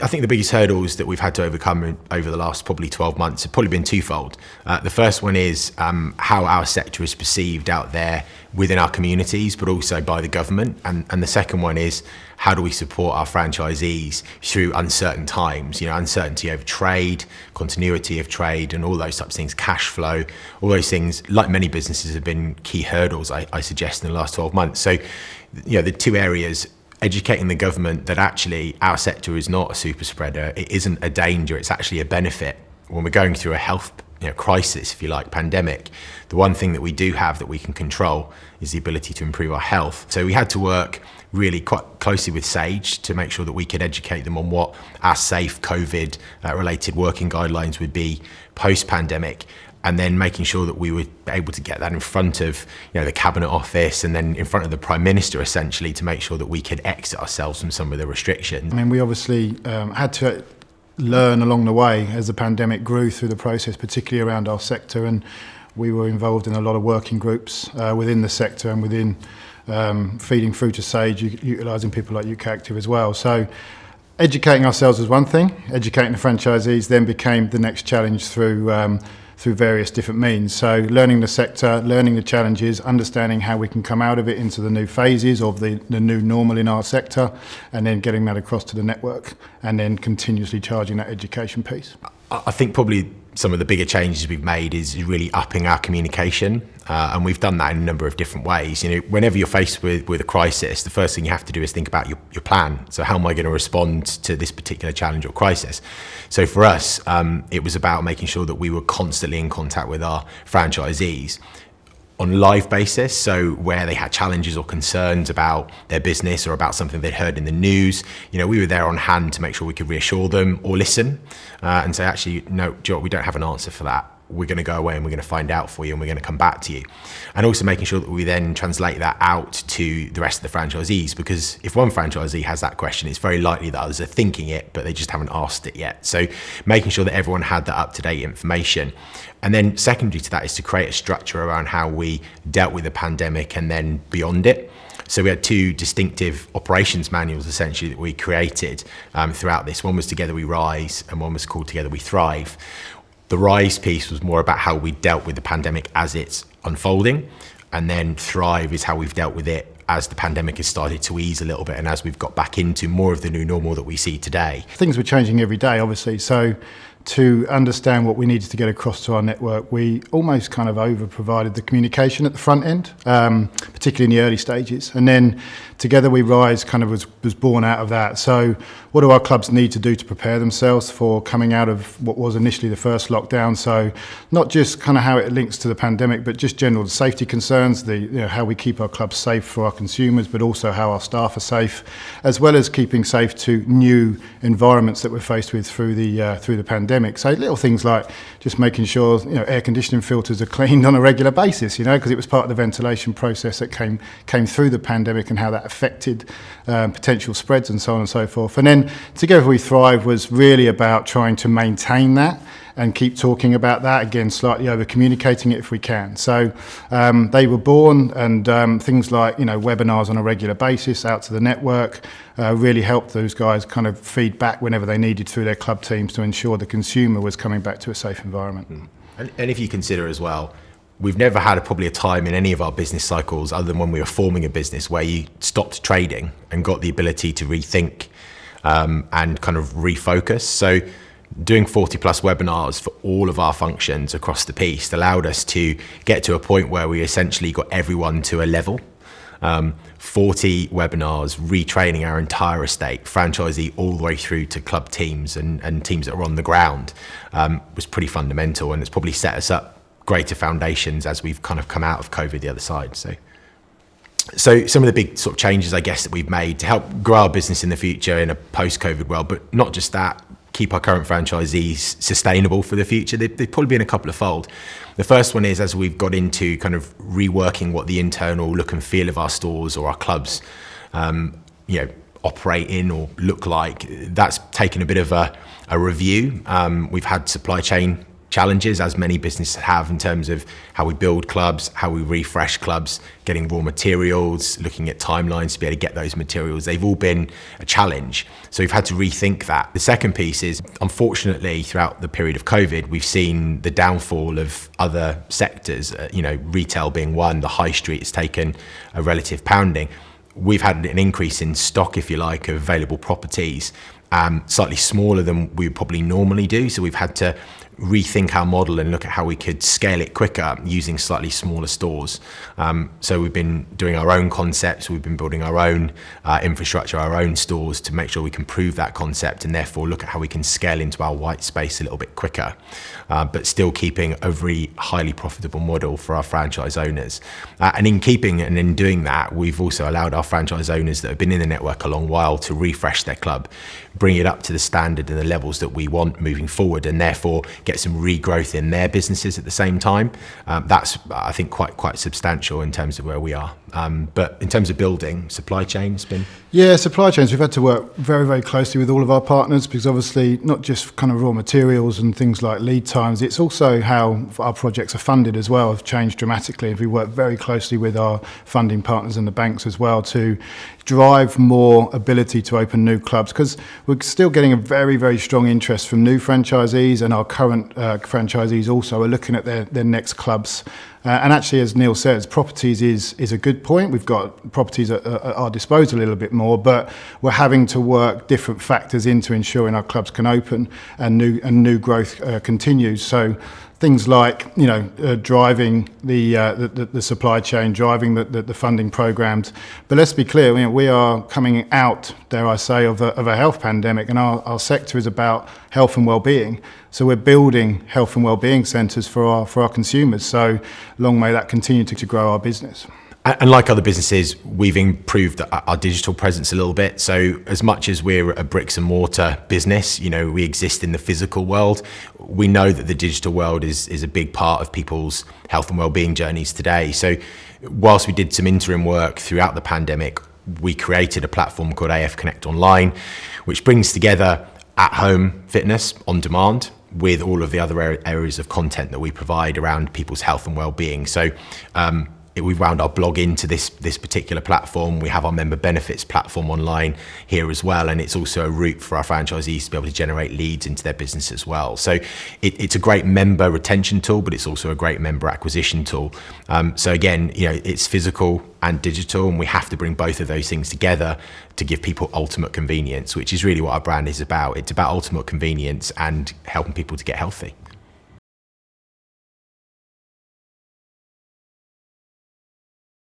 I think the biggest hurdles that we've had to overcome over the last probably 12 months have probably been twofold. The first one is how our sector is perceived out there within our communities, but also by the government. And the second one is how do we support our franchisees through uncertain times, uncertainty over trade, continuity of trade, and all those types of things, cash flow, all those things, like many businesses, have been key hurdles, I suggest, in the last 12 months. So, the two areas: educating the government that actually our sector is not a super spreader, it isn't a danger, it's actually a benefit. When we're going through a health crisis, if you like, pandemic, the one thing that we do have that we can control is the ability to improve our health. So we had to work really quite closely with Sage to make sure that we could educate them on what our safe COVID related working guidelines would be post-pandemic, and then making sure that we were able to get that in front of the Cabinet Office and then in front of the Prime Minister, essentially, to make sure that we could exit ourselves from some of the restrictions. I mean, we obviously had to learn along the way as the pandemic grew through the process, particularly around our sector, and we were involved in a lot of working groups within the sector and within feeding through to Sage, utilising people like UK Active as well. So educating ourselves was one thing, educating the franchisees then became the next challenge through various different means. So learning the sector, learning the challenges, understanding how we can come out of it into the new phases of the new normal in our sector, and then getting that across to the network, and then continuously charging that education piece. I think probably some of the bigger changes we've made is really upping our communication, and we've done that in a number of different ways. Whenever you're faced with a crisis, the first thing you have to do is think about your plan. So how am I going to respond to this particular challenge or crisis? So for us, it was about making sure that we were constantly in contact with our franchisees on a live basis, so where they had challenges or concerns about their business or about something they'd heard in the news, we were there on hand to make sure we could reassure them or listen and say, actually, no, Joe, we don't have an answer for that. We're going to go away and we're going to find out for you and we're going to come back to you. And also making sure that we then translate that out to the rest of the franchisees, because if one franchisee has that question, it's very likely that others are thinking it, but they just haven't asked it yet. So making sure that everyone had that up-to-date information. And then secondary to that is to create a structure around how we dealt with the pandemic and then beyond it. So we had two distinctive operations manuals, essentially, that we created throughout this. One was Together We Rise and one was called Together We Thrive. The Rise piece was more about how we dealt with the pandemic as it's unfolding, and then Thrive is how we've dealt with it as the pandemic has started to ease a little bit and as we've got back into more of the new normal that we see today. Things were changing every day, obviously, so to understand what we needed to get across to our network, we almost kind of over-provided the communication at the front end, particularly in the early stages. And then Together We Rise kind of was born out of that. So what do our clubs need to do to prepare themselves for coming out of what was initially the first lockdown? So not just kind of how it links to the pandemic, but just general safety concerns, how we keep our clubs safe for our consumers, but also how our staff are safe, as well as keeping safe to new environments that we're faced with through the pandemic. So little things like just making sure air conditioning filters are cleaned on a regular basis, because it was part of the ventilation process that came through the pandemic and how that affected potential spreads and so on and so forth. And then Together We Thrive was really about trying to maintain that and keep talking about that, again, slightly over communicating it if we can. So they were born, and things like webinars on a regular basis out to the network really helped those guys kind of feed back whenever they needed through their club teams to ensure the consumer was coming back to a safe environment. And if you consider as well, we've never had probably a time in any of our business cycles other than when we were forming a business where you stopped trading and got the ability to rethink and kind of refocus. So doing 40 plus webinars for all of our functions across the piece allowed us to get to a point where we essentially got everyone to a level. 40 webinars, retraining our entire estate, franchisee all the way through to club teams and teams that are on the ground, was pretty fundamental, and it's probably set us up greater foundations as we've kind of come out of COVID the other side. So some of the big sort of changes, I guess, that we've made to help grow our business in the future in a post-COVID world, but not just that, keep our current franchisees sustainable for the future, they've probably been a couple of fold. The first one is, as we've got into kind of reworking what the internal look and feel of our stores or our clubs operate in or look like, that's taken a bit of a review. We've had supply chain challenges, as many businesses have, in terms of how we build clubs, how we refresh clubs, getting raw materials, looking at timelines to be able to get those materials. They've all been a challenge. So we've had to rethink that. The second piece is, unfortunately, throughout the period of COVID, we've seen the downfall of other sectors, retail being one. The high street has taken a relative pounding. We've had an increase in stock, if you like, of available properties, slightly smaller than we would probably normally do. So we've had to rethink our model and look at how we could scale it quicker using slightly smaller stores. So we've been doing our own concepts, we've been building our own infrastructure, our own stores to make sure we can prove that concept and therefore look at how we can scale into our white space a little bit quicker, but still keeping a very highly profitable model for our franchise owners. And in keeping and in doing that, we've also allowed our franchise owners that have been in the network a long while to refresh their club, bring it up to the standard and the levels that we want moving forward, and therefore get some regrowth in their businesses at the same time. That's, I think, quite substantial in terms of where we are. But in terms of building, supply chain has been... Yeah, supply chains, we've had to work very, very closely with all of our partners, because obviously not just kind of raw materials and things like lead times, it's also how our projects are funded as well have changed dramatically. We work very closely with our funding partners and the banks as well to drive more ability to open new clubs, because we're still getting a very, very strong interest from new franchisees, and our current franchisees also are looking at their next clubs. And actually, as Neil says, properties is a good point. We've got properties at our disposal a little bit more, but we're having to work different factors into ensuring our clubs can open and new growth continues. So things like driving the supply chain, driving the funding programs. But let's be clear, we are coming out, dare I say, of a health pandemic, and our sector is about health and well-being. So we're building health and well-being centres for our consumers. So long may that continue to grow our business. And like other businesses, we've improved our digital presence a little bit. So as much as we're a bricks and mortar business, we exist in the physical world. We know that the digital world is a big part of people's health and well-being journeys today. So whilst we did some interim work throughout the pandemic, we created a platform called AF Connect Online, which brings together at-home fitness on demand with all of the other areas of content that we provide around people's health and well-being. So we've wound our blog into this particular platform. We have our member benefits platform online here as well, and it's also a route for our franchisees to be able to generate leads into their business as well. So it's a great member retention tool, but it's also a great member acquisition tool. So again, it's physical and digital, and we have to bring both of those things together to give people ultimate convenience, which is really what our brand is about. It's about ultimate convenience and helping people to get healthy.